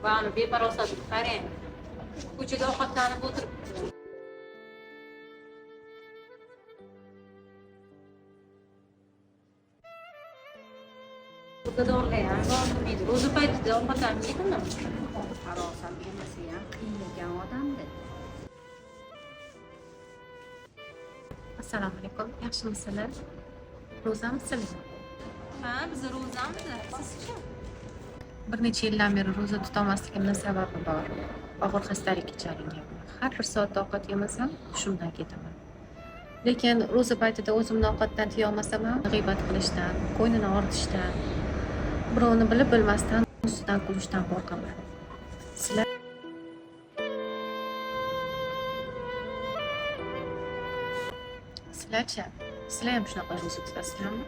Banu beparosat qarang. Ko'chada ovqatlanib o'tiribdi. O'rtadorlar ham bormaydi. O'zi paytida ovqatlanib yedimi? Farosat bo'lmasa ham qiynagan odamda. Assalomu alaykum. Yaxshimisizlar? Ro'zamisizlar? Ha, biz ro'zamiz. Sizchi? Bir necha yildan beri ro'za tutolmasligimning sababi bor. Og'ir xastalikka chalinganman. Har bir soatda ovqat yemasam, hushimdan ketaman. Lekin ro'za paytida o'zimni ovqatdan tiya olmasam ham g'iybat qilishdan, ko'nglini og'ritishdan, birovni bilib bilmasdan ustidan kulishdan qo'rqaman. Sizlar Sizlarchi? Sizlar ham shunaqa ro'za tutasizlarmi?